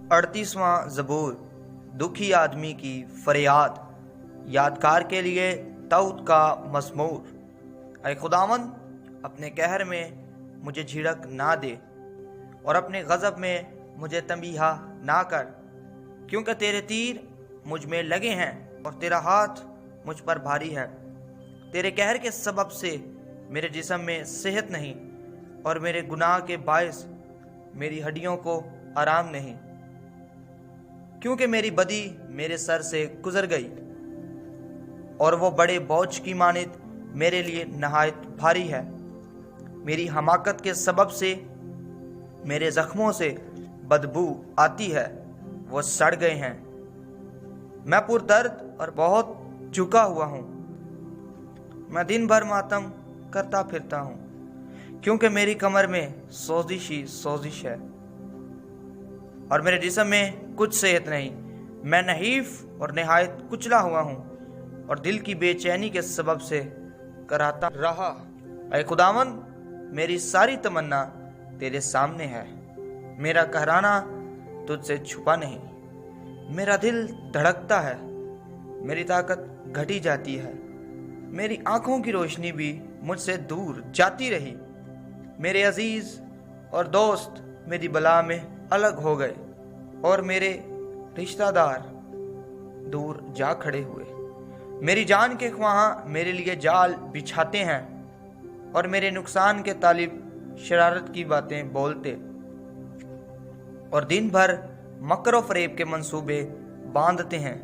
38वां ज़बूर। दुखी आदमी की फरियाद, यादगार के लिए दाऊद का मज़मूर। ऐ खुदावंद, अपने कहर में मुझे झिड़क ना दे और अपने गज़ब में मुझे तंबीहा ना कर, क्योंकि तेरे तीर मुझ में लगे हैं और तेरा हाथ मुझ पर भारी है। तेरे कहर के सबब से मेरे जिस्म में सेहत नहीं और मेरे गुनाह के बायस मेरी हड्डियों को आराम नहीं, क्योंकि मेरी बदी मेरे सर से गुजर गई और वो बड़े बोझ की मानित मेरे लिए नहायत भारी है। मेरी हमाकत के सबब से मेरे जख्मों से बदबू आती है, वो सड़ गए हैं। मैं पुरदर्द और बहुत झुका हुआ हूँ। मैं दिन भर मातम करता फिरता हूँ, क्योंकि मेरी कमर में सोजिश ही सोजिश है और मेरे जिस्म में कुछ सेहत नहीं। मैं नहीफ और नहायत कुचला हुआ हूँ और दिल की बेचैनी के सबब से कराता रहा। ऐ खुदावंद, मेरी सारी तमन्ना तेरे सामने है, मेरा कहराना तुझसे छुपा नहीं। मेरा दिल धड़कता है, मेरी ताकत घटी जाती है, मेरी आंखों की रोशनी भी मुझसे दूर जाती रही। मेरे अजीज और दोस्त मेरी बला में अलग हो गए और मेरे रिश्तेदार दूर जा खड़े हुए। मेरी जान के ख्वाहां मेरे लिए जाल बिछाते हैं और मेरे नुकसान के तालिब शरारत की बातें बोलते और दिन भर मकर फरेब के मंसूबे बांधते हैं।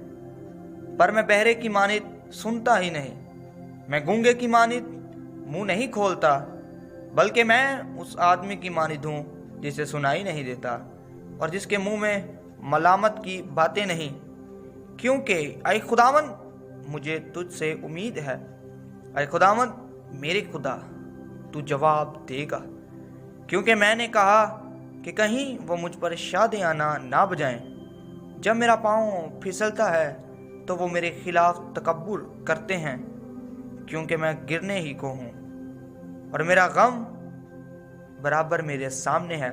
पर मैं बहरे की मानित सुनता ही नहीं, मैं गूंगे की मानित मुंह नहीं खोलता, बल्कि मैं उस आदमी की मानित हूँ जिसे सुनाई नहीं देता और जिसके मुंह में मलामत की बातें नहीं। क्योंकि ऐ खुदावंद, मुझे तुझसे उम्मीद है। ऐ खुदावंद मेरे खुदा, तू जवाब देगा, क्योंकि मैंने कहा कि कहीं वो मुझ पर शादियाना ना बजाएं। जब मेरा पाँव फिसलता है तो वो मेरे खिलाफ तकब्बुर करते हैं, क्योंकि मैं गिरने ही को हूँ और मेरा गम बराबर मेरे सामने है,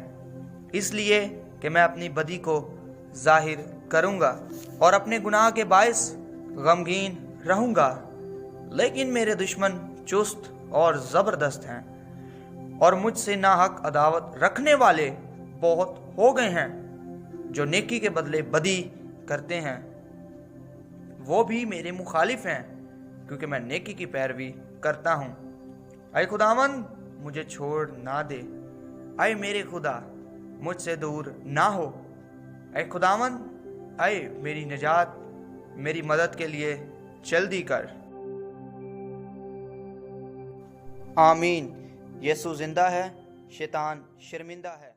इसलिए कि मैं अपनी बदी को जाहिर करूँगा और अपने गुनाह के बायस गमगीन रहूँगा। लेकिन मेरे दुश्मन चुस्त और ज़बरदस्त हैं और मुझसे नाहक अदावत रखने वाले बहुत हो गए हैं। जो नेकी के बदले बदी करते हैं वो भी मेरे मुखालिफ हैं, क्योंकि मैं नेकी की पैरवी करता हूँ। ऐ खुदावंद, मुझे छोड़ ना दे। ऐ मेरे खुदा, मुझसे दूर ना हो। ऐ खुदावंद, ऐ मेरी निजात, मेरी मदद के लिए जल्दी कर। आमीन। यीशु जिंदा है, शैतान शर्मिंदा है।